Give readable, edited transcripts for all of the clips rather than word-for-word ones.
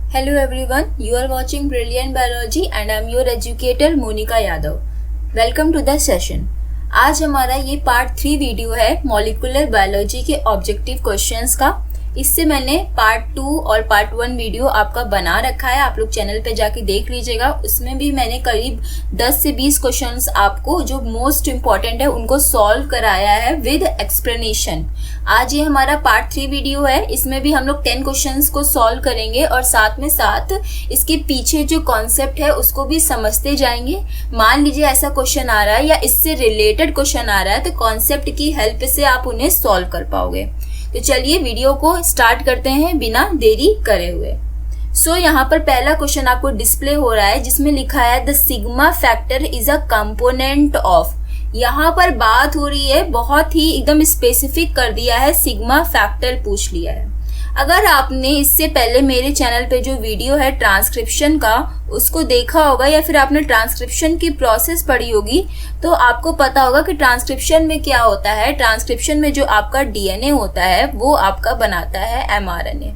Hello everyone, you are watching Brilliant Biology and I am your educator Monica Yadav. Welcome to the session. आज हमारा ये part 3 video है molecular biology के objective questions का। इससे मैंने पार्ट 2 और पार्ट 1 वीडियो आपका बना रखा है, आप लोग चैनल पे जाके देख लीजिएगा। उसमें भी मैंने करीब 10 से 20 क्वेश्चंस आपको जो मोस्ट इम्पॉर्टेंट है उनको सॉल्व कराया है विद एक्सप्लेनेशन। आज ये हमारा पार्ट 3 वीडियो है, इसमें भी हम लोग 10 क्वेश्चंस को सॉल्व करेंगे और साथ में साथ इसके पीछे जो कॉन्सेप्ट है उसको भी समझते जाएंगे। मान लीजिए ऐसा क्वेश्चन आ रहा है या इससे रिलेटेड क्वेश्चन आ रहा है तो कॉन्सेप्ट की हेल्प से आप उन्हें सॉल्व कर पाओगे। तो चलिए वीडियो को स्टार्ट करते हैं बिना देरी करे हुए। यहाँ पर पहला क्वेश्चन आपको डिस्प्ले हो रहा है जिसमें लिखा है the sigma factor is a component of. यहाँ पर बात हो रही है, बहुत ही एकदम स्पेसिफिक कर दिया है, सिग्मा फैक्टर पूछ लिया है। अगर आपने इससे पहले मेरे चैनल पे जो वीडियो है ट्रांसक्रिप्शन का उसको देखा होगा या फिर आपने ट्रांसक्रिप्शन की प्रोसेस पढ़ी होगी तो आपको पता होगा कि ट्रांसक्रिप्शन में क्या होता है। ट्रांसक्रिप्शन में जो आपका डीएनए होता है वो आपका बनाता है एमआरएनए।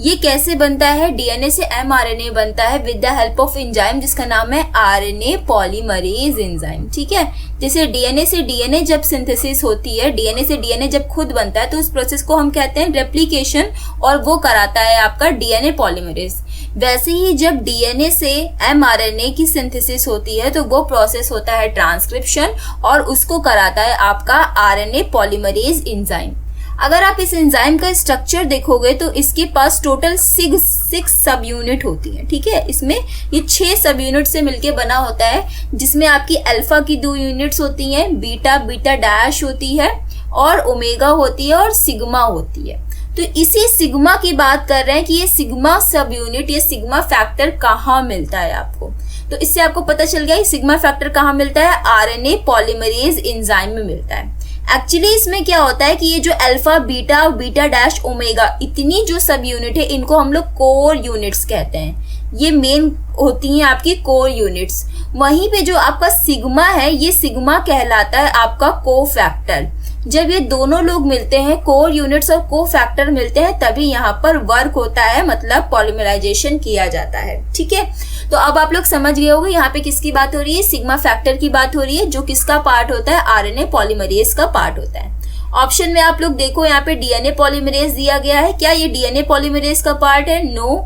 ये कैसे बनता है? डीएनए से एमआरएनए बनता है with the help of enzyme जिसका नाम है आरएनए पॉलीमरेज एंजाइम। ठीक है, जैसे डीएनए से डीएनए जब सिंथेसिस होती है, डीएनए से डीएनए जब खुद बनता है तो उस प्रोसेस को हम कहते हैं रेप्लिकेशन और वो कराता है आपका डीएनए पॉलीमरेज। वैसे ही जब डीएनए से एमआरएनए की सिंथेसिस होती है तो वो प्रोसेस होता है ट्रांसक्रिप्शन और उसको कराता है आपका आरएनए पॉलीमरेज एंजाइम। अगर आप इस एंजाइम का स्ट्रक्चर देखोगे तो इसके पास टोटल 6 सब यूनिट होती है। ठीक है, इसमें ये 6 सब यूनिट से मिलके बना होता है जिसमें आपकी अल्फा की 2 यूनिट्स होती हैं, बीटा डैश होती है और ओमेगा होती है और सिग्मा होती है। तो इसी सिग्मा की बात कर रहे हैं कि ये सिग्मा सब यूनिट, ये सिग्मा फैक्टर कहाँ मिलता है आपको। तो इससे आपको पता चल गया सिग्मा फैक्टर कहाँ मिलता है, आरएनए पॉलीमरेज एंजाइम में मिलता है। एक्चुअली इसमें क्या होता है कि ये जो अल्फा बीटा डैश ओमेगा इतनी जो सब यूनिट है इनको हम लोग कोर यूनिट्स कहते हैं। ये मेन होती हैं आपकी कोर यूनिट्स। वहीं पे जो आपका सिग्मा है ये सिग्मा कहलाता है आपका कोफैक्टर। जब ये दोनों लोग मिलते हैं, कोर यूनिट्स और कोफैक्टर मिलते हैं, तभी यहाँ पर वर्क होता है, मतलब पॉलीमराइजेशन किया जाता है। ठीक है, तो अब आप लोग समझ गए होंगे यहाँ पे किसकी बात हो रही है, सिग्मा फैक्टर की बात हो रही है जो किसका पार्ट होता है, आरएनए पॉलीमरेज का पार्ट होता है। ऑप्शन में आप लोग देखो यहाँ पे डीएनए पॉलीमरेज दिया गया है, क्या ये डीएनए पॉलीमरेज का पार्ट है? No.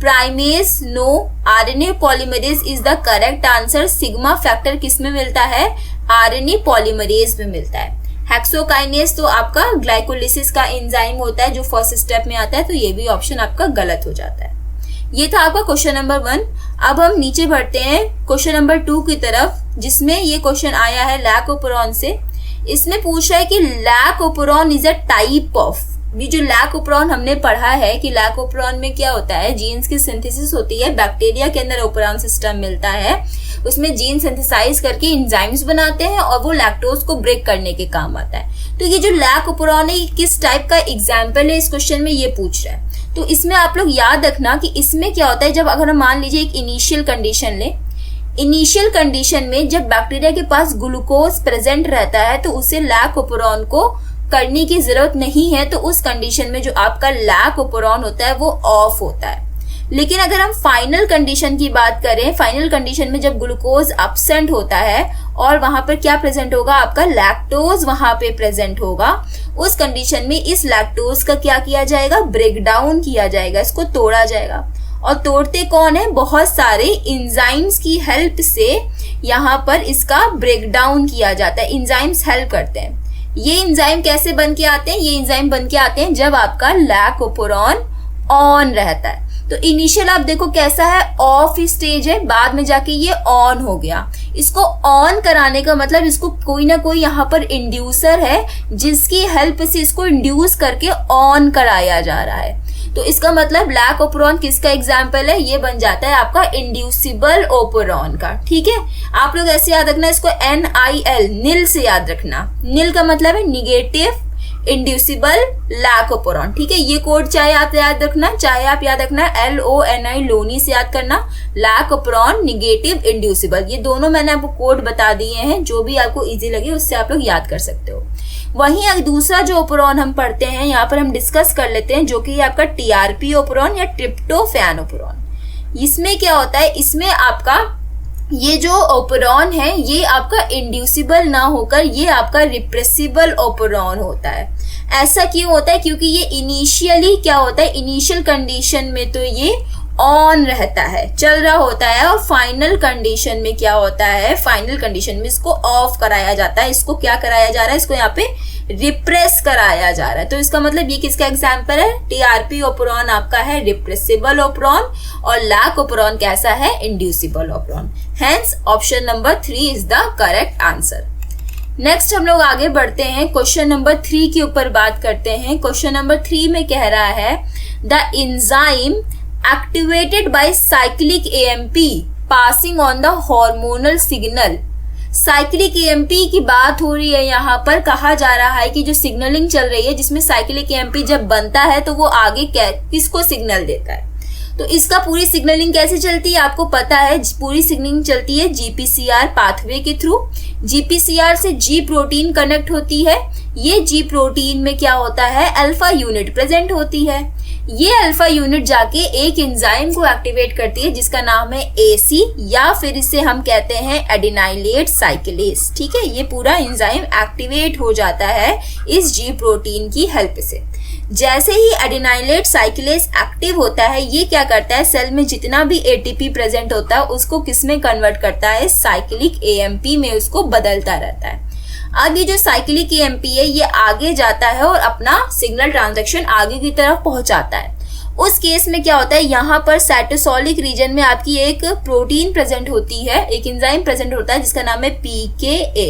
Primase no. RNA polymerase is the correct answer. Sigma factor किस में मिलता है? आरएनए पॉलीमरेज में मिलता है। हेक्सोकाइनेज तो आपका ग्लाइकोलिसिस का एंजाइम होता है जो फर्स्ट स्टेप में आता है, तो ये भी ऑप्शन आपका गलत हो जाता है। ये था आपका क्वेश्चन नंबर 1। अब हम नीचे बढ़ते हैं क्वेश्चन नंबर 2 की तरफ, जिसमें ये क्वेश्चन आया है लैकोपेरोन से। इसमें पूछ रहा है कि lac operon is a type of. ये जो लैकोपेरोन हमने पढ़ा है कि लैकोपेरोन में क्या होता है, जीन्स की सिंथेसिस होती है, बैक्टीरिया के अंदर ओपेरॉन सिस्टम मिलता है, उसमें जीन सिंथेसाइज करके एंजाइम्स बनाते हैं और वो लैक्टोज को ब्रेक करने के काम आता है। तो ये जो लैकोपेरोन है किस टाइप का एग्जाम्पल है, इस क्वेश्चन में ये पूछ रहा है। तो इसमें आप लोग याद रखना कि इसमें क्या होता है, जब अगर हम मान लीजिए एक इनिशियल कंडीशन ले, इनिशियल कंडीशन में जब बैक्टीरिया के पास ग्लूकोज प्रेजेंट रहता है तो उसे लैकोपेरोन को करने की जरूरत नहीं है, तो उस कंडीशन में जो आपका लैकोपेरोन होता है वो ऑफ होता है। लेकिन अगर हम फाइनल कंडीशन की बात करें, फाइनल कंडीशन में जब ग्लूकोज एब्सेंट होता है और वहां पर क्या प्रेजेंट होगा, आपका लैक्टोज वहां पे प्रेजेंट होगा, उस कंडीशन में इस लैक्टोज का क्या किया जाएगा, ब्रेक डाउन किया जाएगा, इसको तोड़ा जाएगा। और तोड़ते कौन है? बहुत सारे एंजाइम्स की हेल्प से यहाँ पर इसका ब्रेक डाउन किया जाता है। एंजाइम्स हेल्प करते हैं। ये एंजाइम कैसे बन के आते हैं? ये एंजाइम बन के आते हैं जब आपका लैकोपेरोन ऑन रहता है। तो इनिशियल आप देखो कैसा है, ऑफ स्टेज है, बाद में जाके ये ऑन हो गया। इसको ऑन कराने का मतलब इसको कोई ना कोई यहाँ पर इंड्यूसर है जिसकी हेल्प से इसको इंड्यूस करके ऑन कराया जा रहा है। तो इसका मतलब लैकोपेरोन किसका एग्जाम्पल है, ये बन जाता है आपका इंड्यूसिबल ओपेरॉन का। ठीक है, आप लोग ऐसे याद रखना, इसको NIL निल से याद रखना। निल का मतलब है निगेटिव इंड्यूसिबल लैक ओपेरॉन। ठीक है, ये कोड चाहे आप याद रखना LONI लोनी से याद करना, लैक ओपेरॉन निगेटिव इंड्यूसिबल, ये दोनों मैंने आपको कोड बता दिए हैं, जो भी आपको इजी लगे उससे आप लोग याद कर सकते हो। वहीं एक दूसरा जो ओपेरॉन हम पढ़ते हैं यहाँ पर हम डिस्कस कर लेते हैं, जो कि आपका TRP ओपेरॉन या ट्रिप्टोफैन ओपेरॉन। इसमें क्या होता है, इसमें आपका ये जो ओपेरॉन है ये आपका इंड्यूसिबल ना होकर ये आपका रिप्रेसिबल ओपेरॉन होता है। ऐसा क्यों होता है, क्योंकि ये इनिशियली क्या होता है, इनिशियल कंडीशन में तो ये ऑन रहता है, चल रहा होता है, और फाइनल कंडीशन में क्या होता है, फाइनल कंडीशन में इसको ऑफ कराया जाता है। इसको क्या कराया जा रहा है, इसको यहाँ पे रिप्रेस कराया जा रहा है। तो इसका मतलब ये किसका एग्जाम्पल है, TRP ओपेरॉन आपका है रिप्रेसिबल ओपेरॉन और लैक ओपेरॉन कैसा है, inducible operon. Hence option number 3 is the correct answer. Next हम लोग आगे बढ़ते हैं, क्वेश्चन नंबर 3 के ऊपर बात करते हैं। क्वेश्चन नंबर 3 में कह रहा है the enzyme activated by cyclic AMP passing on the hormonal signal। Cyclic AMP की बात हो रही है, यहाँ पर कहा जा रहा है कि जो सिग्नलिंग चल रही है जिसमें साइक्लिक AMP जब बनता है तो वो आगे किसको सिग्नल देता है। तो इसका पूरी सिग्नलिंग कैसे चलती है आपको पता है, पूरी सिग्नलिंग चलती है GPCR पाथवे के थ्रू। GPCR से G प्रोटीन कनेक्ट होती है, ये G प्रोटीन में क्या होता है, अल्फा यूनिट प्रेजेंट होती है। ये अल्फा यूनिट जाके एक एंजाइम को एक्टिवेट करती है जिसका नाम है AC, या फिर इसे हम कहते हैं एडिनाइलेट साइक्लेस। ठीक है, ये पूरा एंजाइम एक्टिवेट हो जाता है इस G प्रोटीन की हेल्प से। जैसे ही एडिनाइलेट साइक्लेस एक्टिव होता है, ये क्या करता है, सेल में जितना भी ATP प्रेजेंट होता है उसको किस में कन्वर्ट करता है, साइक्लिक AMP में उसको बदलता रहता है। अब ये जो साइक्लिक AMP है ये आगे जाता है और अपना सिग्नल ट्रांजैक्शन आगे की तरफ पहुंचाता है। उस केस में क्या होता है, यहाँ पर साइटोसोलिक रीजन में आपकी एक प्रोटीन प्रेजेंट होती है, एक एंजाइम प्रेजेंट होता है जिसका नाम है PKA,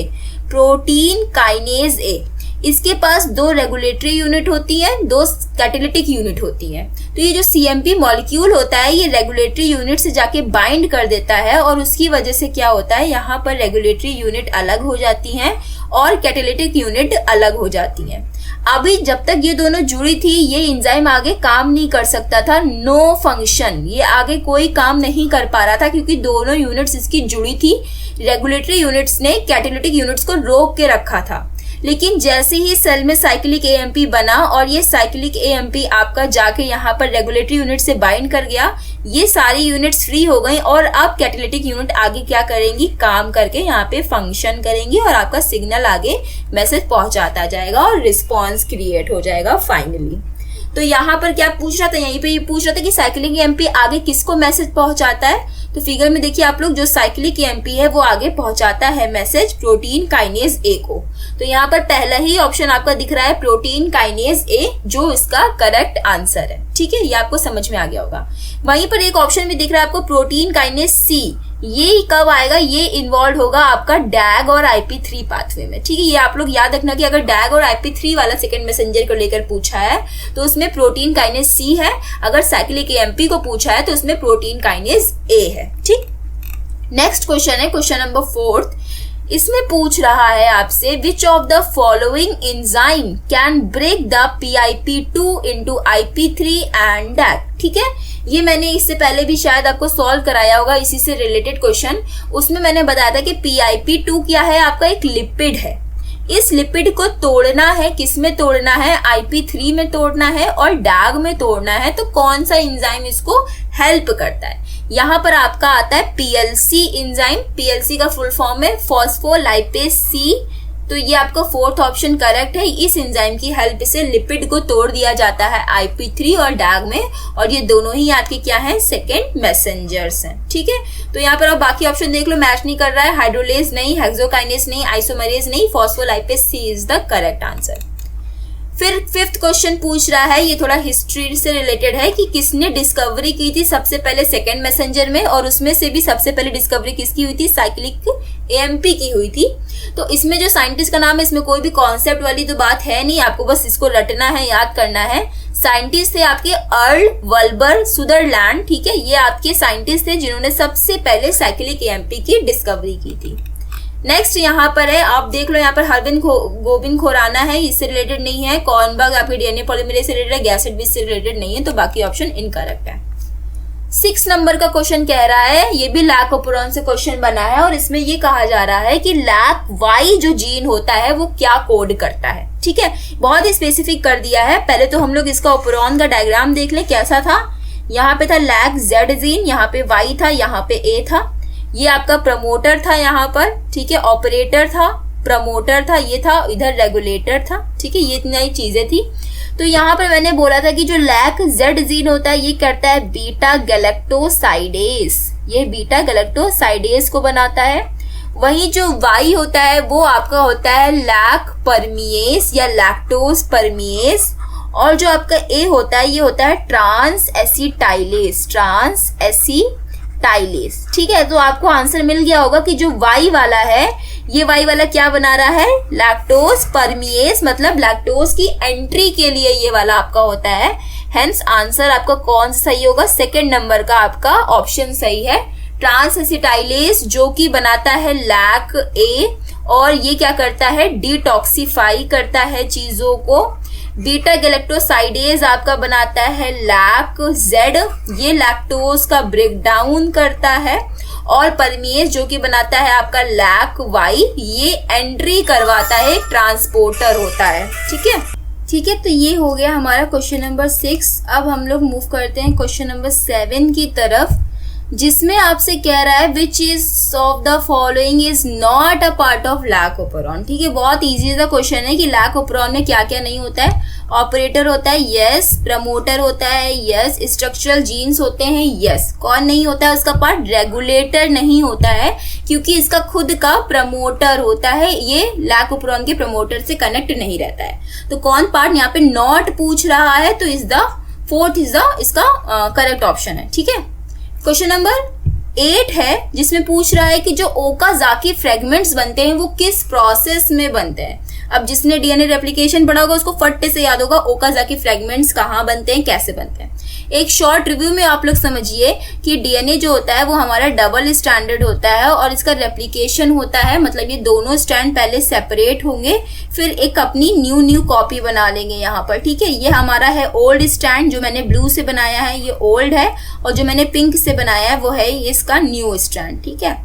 प्रोटीन काइनेज A। इसके पास 2 रेगुलेटरी यूनिट होती है, 2 कैटालिटिक यूनिट होती है। तो ये जो CMP मॉलिक्यूल होता है ये रेगुलेटरी यूनिट से जाके बाइंड कर देता है और उसकी वजह से क्या होता है, यहाँ पर रेगुलेटरी यूनिट अलग हो जाती हैं और कैटालिटिक यूनिट अलग हो जाती हैं। अभी जब तक ये दोनों जुड़ी थी ये एंजाइम आगे काम नहीं कर सकता था, नो फंक्शन, ये आगे कोई काम नहीं कर पा रहा था क्योंकि दोनों यूनिट्स इसकी जुड़ी थी। रेगुलेटरी यूनिट्स ने कैटालिटिक यूनिट्स को रोक के रखा था। लेकिन जैसे ही सेल में साइक्लिक AMP बना और ये साइक्लिक AMP आपका जाके यहाँ पर रेगुलेटरी यूनिट से बाइंड कर गया, ये सारी यूनिट्स फ्री हो गई और अब कैटालिटिक यूनिट आगे क्या करेंगी, काम करके यहाँ पे फंक्शन करेंगी और आपका सिग्नल आगे मैसेज पहुंचाता जाएगा और रिस्पॉन्स क्रिएट हो जाएगा फाइनली। तो यहाँ पर क्या पूछ रहा था, यहीं पे ये पूछ रहा था कि साइक्लिक AMP आगे किसको मैसेज पहुंचाता है। तो फिगर में देखिए आप लोग, जो साइक्लिक AMP है वो आगे पहुंचाता है मैसेज प्रोटीन काइनेज A को। तो यहाँ पर पहला ही ऑप्शन आपका दिख रहा है प्रोटीन काइनेज A, जो इसका करेक्ट आंसर है। ठीक है, ये आपको समझ में आ गया होगा। वहीं पर एक ऑप्शन भी दिख रहा है आपको प्रोटीन काइनेज C, ये कब आएगा, ये इन्वॉल्व होगा आपका डैग और IP3 पाथवे में। ठीक है, ये आप लोग याद रखना कि अगर डैग और IP3 वाला सेकंड मैसेंजर को लेकर पूछा है तो उसमें प्रोटीन काइनेज C है, अगर साइक्लिक AMP को पूछा है तो उसमें प्रोटीन काइनेज A है। ठीक, नेक्स्ट क्वेश्चन है क्वेश्चन नंबर 4। इसमें पूछ रहा है आपसे which of the following enzyme can break the PIP2 into IP3 and DAG. ठीक है, ये मैंने इससे पहले भी शायद आपको सॉल्व कराया होगा इसी से रिलेटेड क्वेश्चन। उसमें मैंने बताया था कि PIP2 क्या है, आपका एक लिपिड है। इस लिपिड को तोड़ना है, किस में तोड़ना है, IP3 में तोड़ना है और डैग में तोड़ना है। तो कौन सा एंजाइम इसको हेल्प करता है, यहाँ पर आपका आता है PLC एंजाइम। PLC का फुल फॉर्म है फॉस्फोलाइपेज C। तो ये आपका 4th ऑप्शन करेक्ट है। इस एंजाइम की हेल्प से लिपिड को तोड़ दिया जाता है IP3 और डैग में, और ये दोनों ही आपके क्या हैं, सेकेंड मैसेंजर्स हैं। ठीक है, तो यहाँ पर आप बाकी ऑप्शन देख लो, मैच नहीं कर रहा है, हाइड्रोलेज नहीं, हेक्सोकाइनेज नहीं, आइसोमरेज नहीं, phospholipase C is the correct answer. फिर 5th क्वेश्चन पूछ रहा है, ये थोड़ा हिस्ट्री से रिलेटेड है कि किसने डिस्कवरी की थी सबसे पहले सेकेंड मैसेंजर में, और उसमें से भी सबसे पहले डिस्कवरी किसकी हुई थी, साइक्लिक AMP की हुई थी। तो इसमें जो साइंटिस्ट का नाम है, इसमें कोई भी कॉन्सेप्ट वाली तो बात है नहीं, आपको बस इसको रटना है, याद करना है। साइंटिस्ट थे आपके अर्ल वल्बर सुदरलैंड। ठीक है, ये आपके साइंटिस्ट थे जिन्होंने सबसे पहले साइक्लिक AMP की डिस्कवरी की थी। नेक्स्ट यहाँ पर है, आप देख लो यहाँ पर हरविंद गोविंद खुराना है, इससे रिलेटेड नहीं है। कॉर्नबर्ग आपके डीएनए पॉलीमरेज से रिलेटेड है, गैसेट भी इससे रिलेटेड नहीं है, तो बाकी ऑप्शन इनकरेक्ट है। 6 नंबर का क्वेश्चन कह रहा है, ये भी लैक ओपरॉन से क्वेश्चन बना है और इसमें ये कहा जा रहा है कि लैक वाई जो जीन होता है वो क्या कोड करता है। ठीक है, बहुत ही स्पेसिफिक कर दिया है। पहले तो हम लोग इसका ओपरॉन का डायग्राम देख लें कैसा था। यहाँ पे था लैक जेड जीन, यहाँ पे वाई था, यहाँ पे ए था, ये आपका प्रमोटर था यहाँ पर। ठीक है, ऑपरेटर था, प्रमोटर था, ये था, इधर रेगुलेटर था। ठीक है, ये इतनी चीजें थी। तो यहाँ पर मैंने बोला था कि जो लैक जेड जीन होता है ये करता है बीटा गैलेक्टोसाइडेस, ये बीटा गैलेक्टोसाइडेस को बनाता है। वहीं जो वाई होता है वो आपका होता है लैक परमिएस या लैक्टोज परमिएस, और जो आपका ए होता है ये होता है ट्रांस एसिटाइलेस, ट्रांस एसिटाइलेस। ठीक है, तो आपको आंसर मिल गया होगा कि जो वाई वाला है, ये वाई वाला क्या बना रहा है, लैक्टोज परमिएस, मतलब लैक्टोज की एंट्री के लिए ये वाला आपका होता है। हेंस आंसर आपका कौन सा सही होगा, सेकंड नंबर का आपका ऑप्शन सही है, ट्रांस एसिटाइलेस, जो कि बनाता है लैक ए, और ये क्या करता है, डिटॉक्सिफाई करता है चीजों को। बीटा गैलेक्टोसाइडेज आपका बनाता है लैक जेड, ये लैक्टोज का ब्रेकडाउन करता है, और परमिएज जो कि बनाता है आपका लैक वाई, ये एंट्री करवाता है, ट्रांसपोर्टर होता है। ठीक है, ठीक है, तो ये हो गया हमारा क्वेश्चन नंबर 6। अब हम लोग मूव करते हैं क्वेश्चन नंबर 7 की तरफ, जिसमें आपसे कह रहा है which is of the following is not a part of lac operon. ठीक है, बहुत इजी सा क्वेश्चन है कि लैक ओपरॉन में क्या क्या नहीं होता है। ऑपरेटर होता है, यस। प्रमोटर होता है, यस। स्ट्रक्चरल जीन्स होते हैं, यस। कौन नहीं होता है उसका पार्ट, रेगुलेटर नहीं होता है, क्योंकि इसका खुद का प्रमोटर होता है, ये लैक ओपरॉन के प्रमोटर से कनेक्ट नहीं रहता है। तो कौन पार्ट यहाँ पे नॉट पूछ रहा है, तो is the fourth is the इसका करेक्ट ऑप्शन है। ठीक है, क्वेश्चन नंबर 8 है, जिसमें पूछ रहा है कि जो ओकाजाकी फ्रेगमेंट्स बनते हैं वो किस प्रोसेस में बनते हैं। अब जिसने डीएनए रेप्लिकेशन पढ़ा होगा उसको फट्टे से याद होगा ओकाजाकी फ्रेगमेंट्स कहाँ बनते हैं, कैसे बनते हैं। एक शॉर्ट रिव्यू में आप लोग समझिए कि डीएनए जो होता है वो हमारा डबल स्टैंडर्ड होता है और इसका रेप्लिकेशन होता है, मतलब ये दोनों स्टैंड पहले सेपरेट होंगे, फिर एक अपनी न्यू कॉपी बना लेंगे यहाँ पर। ठीक है, ये हमारा है ओल्ड स्टैंड, जो मैंने ब्लू से बनाया है ये ओल्ड है, और जो मैंने पिंक से बनाया है वो है इसका न्यू स्टैंड। ठीक है,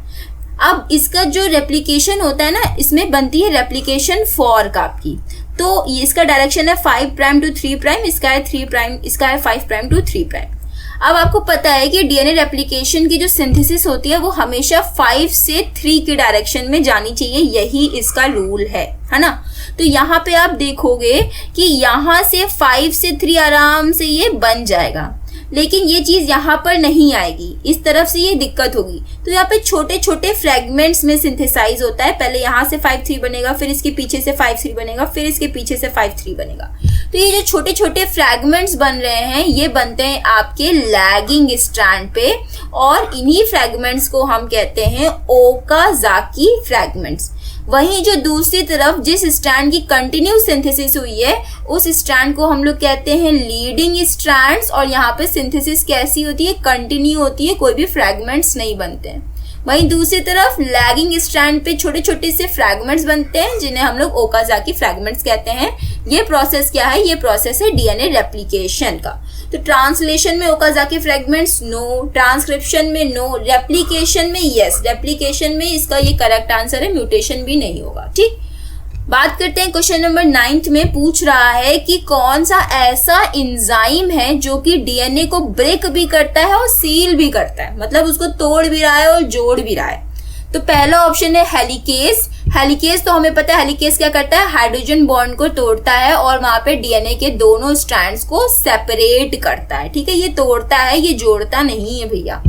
अब इसका जो रेप्लिकेशन होता है ना, इसमें बनती है रेप्लिकेशन फॉर्क आपकी, तो इसका डायरेक्शन है 5' to 3', इसका है 3', इसका है 5' to 3'। अब आपको पता है कि डीएनए रेप्लिकेशन की जो सिंथेसिस होती है वो हमेशा 5 से 3 की डायरेक्शन में जानी चाहिए, यही इसका रूल है ना। तो यहाँ पे आप देखोगे कि यहाँ से 5 से 3 आराम से ये बन जाएगा, लेकिन ये चीज यहाँ पर नहीं आएगी, इस तरफ से ये दिक्कत होगी। तो यहाँ पे छोटे छोटे फ्रेगमेंट्स में सिंथेसाइज होता है, पहले यहाँ से 5'3 बनेगा, फिर इसके पीछे से 5'3 बनेगा, फिर इसके पीछे से 5'3 बनेगा। तो ये जो छोटे छोटे फ्रेगमेंट्स बन रहे हैं ये बनते हैं आपके लैगिंग स्ट्रैंड पे, और इन्हीं फ्रेगमेंट्स को हम कहते हैं ओकाजाकी फ्रेगमेंट्स। वहीं जो दूसरी तरफ जिस स्ट्रैंड की कंटिन्यू सिंथेसिस हुई है उस स्ट्रैंड को हम लोग कहते हैं लीडिंग स्ट्रैंड्स, और यहाँ पे सिंथेसिस कैसी होती है, कंटिन्यू होती है, कोई भी फ्रैगमेंट्स नहीं बनते हैं। वहीं दूसरी तरफ लैगिंग स्ट्रैंड पे छोटे छोटे से फ्रैगमेंट्स बनते हैं जिन्हें हम लोग ओकाजाकी फ्रैगमेंट्स कहते हैं। ये प्रोसेस क्या है, ये प्रोसेस है डीएनए रेप्लिकेशन का। तो ट्रांसलेशन में ओकाजाकी फ्रैगमेंट्स नो, ट्रांसक्रिप्शन में नो, रेप्लिकेशन में यस। रेप्लिकेशन में इसका ये करेक्ट आंसर है, म्यूटेशन भी नहीं होगा। ठीक, बात करते हैं क्वेश्चन नंबर 9 में पूछ रहा है कि कौन सा ऐसा एंजाइम है जो कि डीएनए को ब्रेक भी करता है और सील भी करता है, मतलब उसको तोड़ भी रहा है और जोड़ भी रहा है। तो पहला ऑप्शन है हेलिकेस। हेलिकेस तो हमें पता है, हेलिकेस क्या करता है, हाइड्रोजन बॉन्ड को तोड़ता है और वहां पे डीएनए के दोनों स्ट्रैंड्स को सेपरेट करता है। ठीक है, ये तोड़ता है, ये जोड़ता नहीं है भैया।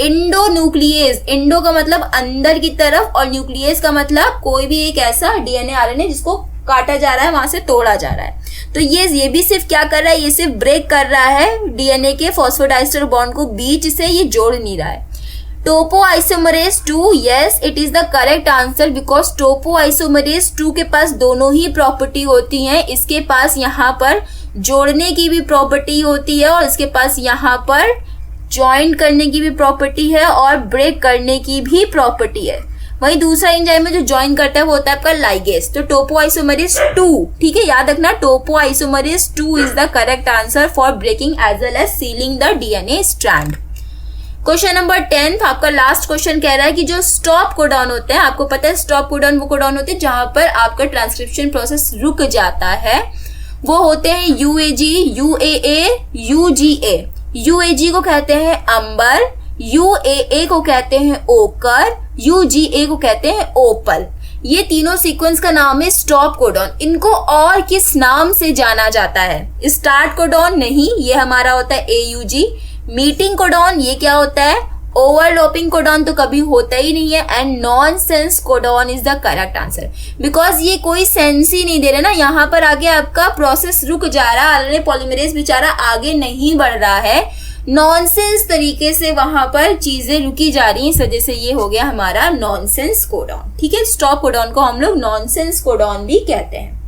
इंडोन्यूक्लियस, इंडो का मतलब अंदर की तरफ और न्यूक्लियस का मतलब कोई भी एक ऐसा डीएनए आरएनए जिसको काटा जा रहा है, वहां से तोड़ा जा रहा है। तो ये भी सिर्फ क्या कर रहा है, ये सिर्फ ब्रेक कर रहा है डीएनए के फॉस्फोडाइस्टर बॉन्ड को बीच से, ये जोड़ नहीं रहा है। Topoisomerase 2, yes it is the correct answer, because topoisomerase 2 के पास दोनों ही प्रॉपर्टी होती हैं। इसके पास यहाँ पर जोड़ने की भी प्रॉपर्टी होती है और इसके पास यहाँ पर ज्वाइंट करने की भी प्रॉपर्टी है और ब्रेक करने की भी प्रॉपर्टी है। वही दूसरा एंजाइम में जो ज्वाइन करता है वो होता है आपका लाइगेज। तो टोपोआइसोमरेज 2, ठीक है, याद रखना topoisomerase 2 is the correct answer for breaking as well as sealing the DNA strand. Question number 10 आपका लास्ट क्वेश्चन कह रहा है कि जो स्टॉप कोडॉन होते हैं, आपको पता है स्टॉप कोडॉन वो कोडॉन होते हैं जहां पर आपका ट्रांसक्रिप्शन प्रोसेस रुक जाता है, वो होते हैं यूएजी, यूएए, यूजीए। यूएजी को कहते हैं अंबर, यूएए को कहते हैं ओकर, यूजीए को कहते हैं ओपल। ये तीनों सीक्वेंस का नाम है स्टॉप कोडॉन। इनको और किस नाम से जाना जाता है? स्टार्ट कोडॉन नहीं, ये हमारा होता है एयूजी। मीटिंग कोडॉन ये क्या होता है? ओवरलैपिंग कोडॉन तो कभी होता ही नहीं है। And nonsense codon is the correct answer, because ये कोई सेंस ही नहीं दे रहे ना, यहाँ पर आगे आपका प्रोसेस रुक जा रहा है, आरएनए पॉलीमरेज बेचारा आगे नहीं बढ़ रहा है, नॉनसेंस तरीके से वहां पर चीजें रुकी जा रही हैं, इस वजह से ये हो गया हमारा नॉनसेंस कोडॉन। ठीक है, स्टॉप कोडॉन को हम लोग नॉनसेंस कोडॉन भी कहते हैं।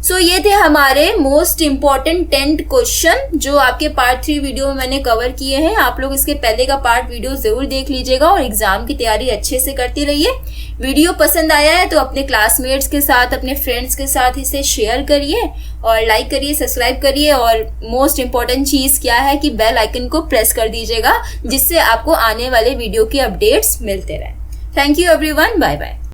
सो ये थे हमारे मोस्ट इंपॉर्टेंट 10 क्वेश्चन जो आपके पार्ट 3 वीडियो में मैंने कवर किए हैं। आप लोग इसके पहले का पार्ट वीडियो जरूर देख लीजिएगा और एग्जाम की तैयारी अच्छे से करते रहिए। वीडियो पसंद आया है तो अपने क्लासमेट्स के साथ, अपने फ्रेंड्स के साथ इसे शेयर करिए और लाइक करिए, सब्सक्राइब करिए, और मोस्ट इंपॉर्टेंट चीज क्या है कि बेल आइकन को प्रेस कर दीजिएगा, जिससे आपको आने वाले वीडियो के अपडेट्स मिलते रहें। Thank you everyone, bye bye.